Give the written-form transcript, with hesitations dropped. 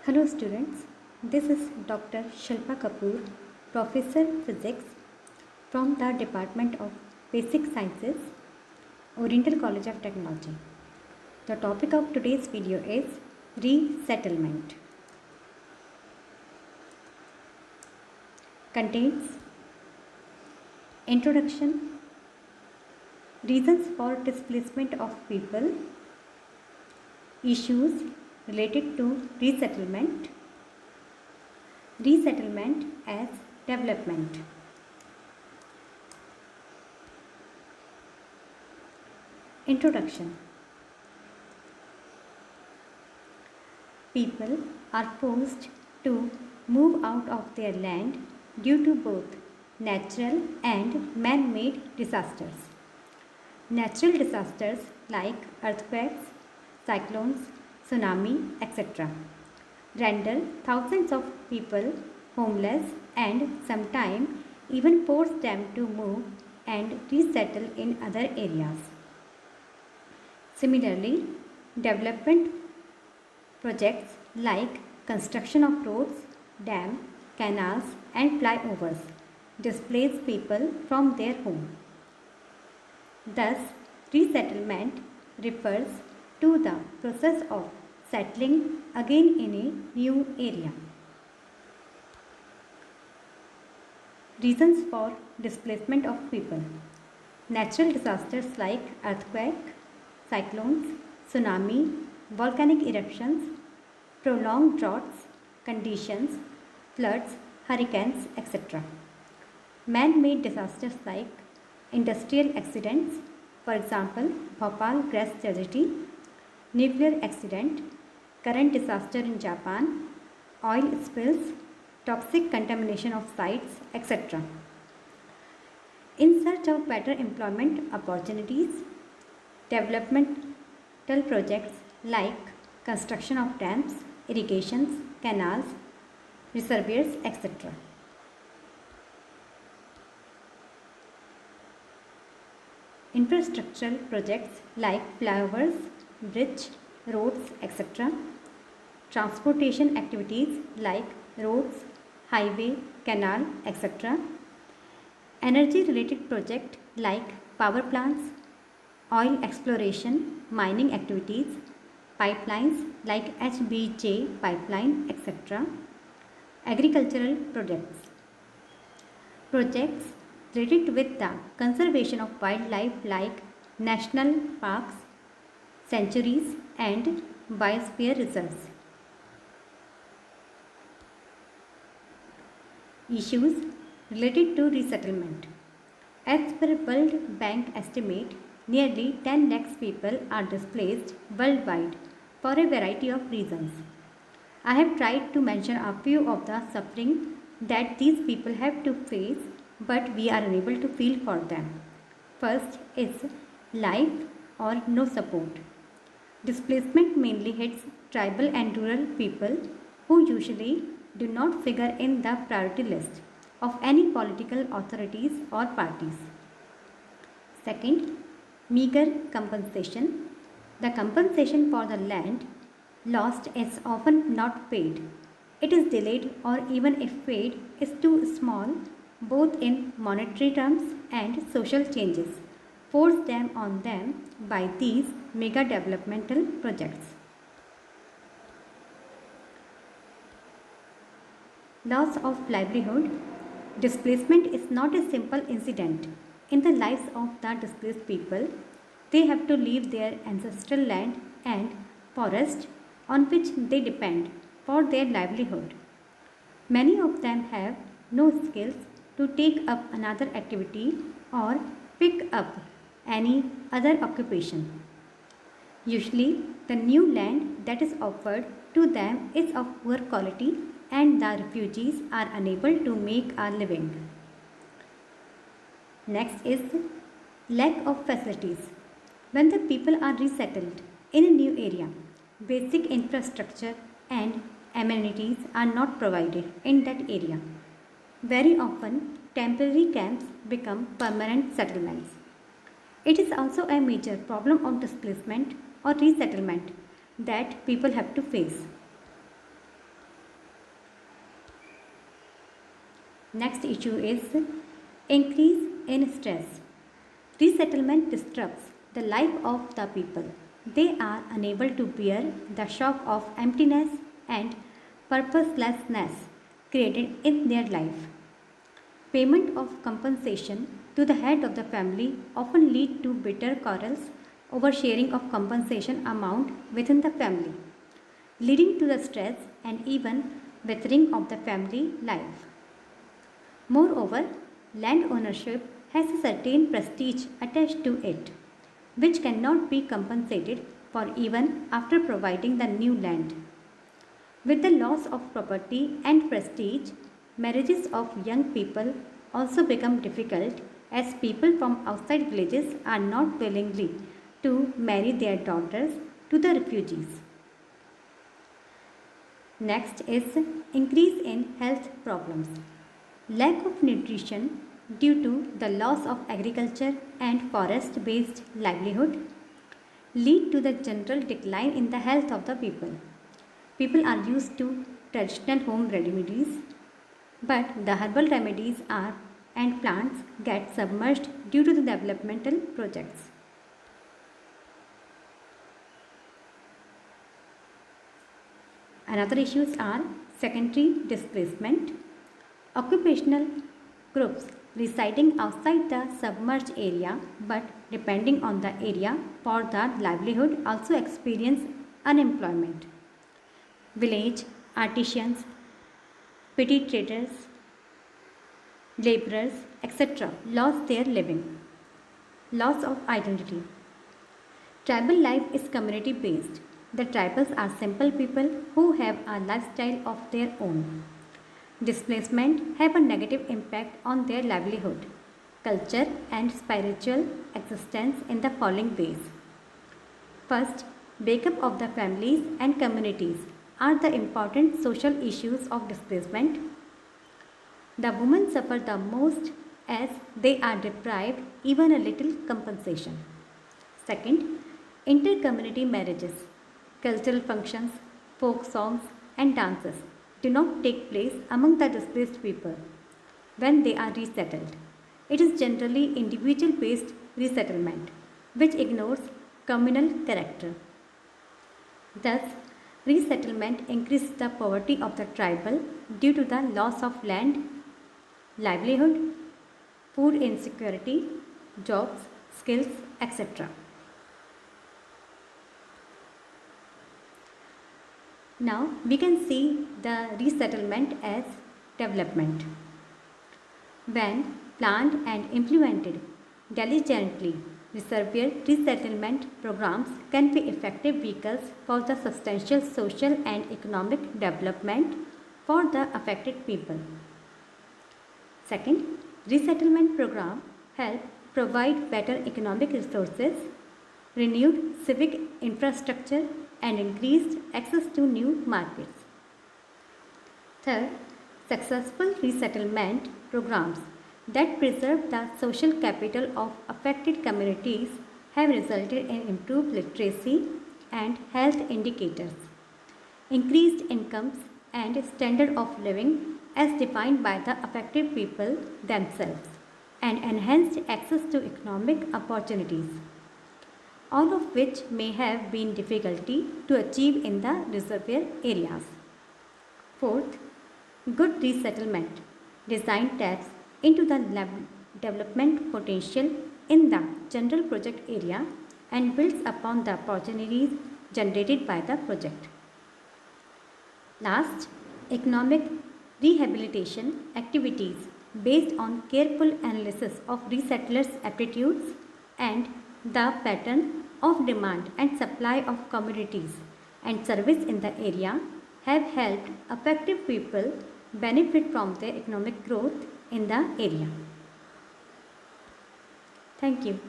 Hello students, this is Dr. Shilpa Kapoor, Professor Physics from the Department of Basic Sciences, Oriental College of Technology. The topic of today's video is resettlement. Contains introduction, reasons for displacement of people, issues related to resettlement, resettlement as development. Introduction. People are forced to move out of their land due to both natural and man-made disasters. Natural disasters like earthquakes, cyclones, tsunami, etc. render thousands of people homeless and sometimes even force them to move and resettle in other areas. Similarly, development projects like construction of roads, dams, canals and flyovers displace people from their home. Thus, resettlement refers to the process of settling again in a new area. Reasons for displacement of people. Natural disasters like earthquake, cyclones, tsunami, volcanic eruptions, prolonged droughts, conditions, floods, hurricanes, etc. Man-made disasters like industrial accidents, for example, Bhopal gas tragedy, nuclear accident, current disaster in Japan, oil spills, toxic contamination of sites, etc. In search of better employment opportunities, developmental projects like construction of dams, irrigations, canals, reservoirs, etc. Infrastructural projects like flyovers, bridge, roads, etc. Transportation activities like roads, highway, canal, etc. Energy related projects like power plants, oil exploration, mining activities, pipelines like HBJ pipeline, etc. Agricultural projects. Projects related with the conservation of wildlife like national parks, sanctuaries and biosphere reserves. Issues related to resettlement. As per World Bank estimate, nearly 10 lakhs people are displaced worldwide for a variety of reasons. I have tried to mention a few of the suffering that these people have to face, but we are unable to feel for them. First is life or no support. Displacement mainly hits tribal and rural people who usually do not figure in the priority list of any political authorities or parties. Second, meager compensation. The compensation for the land lost is often not paid. It is delayed or even if paid is too small both in monetary terms and social changes forced them on them by these mega developmental projects. Loss of livelihood. Displacement is not a simple incident in the lives of the displaced people. They have to leave their ancestral land and forest on which they depend for their livelihood. Many of them have no skills to take up another activity or pick up any other occupation. Usually, the new land that is offered to them is of poor quality and the refugees are unable to make a living. Next is lack of facilities. When the people are resettled in a new area, basic infrastructure and amenities are not provided in that area. Very often, temporary camps become permanent settlements. It is also a major problem of displacement or resettlement that people have to face. Next issue is increase in stress. Resettlement disrupts the life of the people. They are unable to bear the shock of emptiness and purposelessness created in their life. Payment of compensation to the head of the family often lead to bitter quarrels over sharing of compensation amount within the family, leading to the stress and even withering of the family life. Moreover, land ownership has a certain prestige attached to it, which cannot be compensated for even after providing the new land. With the loss of property and prestige, marriages of young people also become difficult as people from outside villages are not willingly to marry their daughters to the refugees. Next is increase in health problems. Lack of nutrition due to the loss of agriculture and forest based livelihood lead to the general decline in the health of the people. People are used to traditional home remedies, but the herbal remedies are and plants get submerged due to the developmental projects. Another issues are secondary displacement. Occupational groups residing outside the submerged area but depending on the area for their livelihood also experience unemployment. Village artisans, petty traders, laborers, etc. lost their living. Loss of identity. Tribal life is community based. The tribals are simple people who have a lifestyle of their own. Displacement have a negative impact on their livelihood, culture and spiritual existence in the following ways. First, breakup of the families and communities are the important social issues of displacement. The women suffer the most as they are deprived even a little compensation. Second, inter-community marriages, cultural functions, folk songs and dances do not take place among the displaced people when they are resettled. It is generally individual based resettlement which ignores communal character. Thus, resettlement increases the poverty of the tribal due to the loss of land, livelihood, food insecurity, jobs, skills, etc. Now we can see the resettlement as development. When planned and implemented diligently, reservoir resettlement programs can be effective vehicles for the substantial social and economic development for the affected people. Second, resettlement program help provide better economic resources, renewed civic infrastructure and increased access to new markets. Third, successful resettlement programs that preserve the social capital of affected communities have resulted in improved literacy and health indicators, increased incomes and standard of living as defined by the affected people themselves, and enhanced access to economic opportunities, all of which may have been difficulty to achieve in the reservoir areas. Fourth, good resettlement design taps into the development potential in the general project area and builds upon the opportunities generated by the project. Last, economic rehabilitation activities based on careful analysis of resettlers' aptitudes and the pattern of demand and supply of commodities and service in the area have helped affected people benefit from their economic growth in the area. Thank you.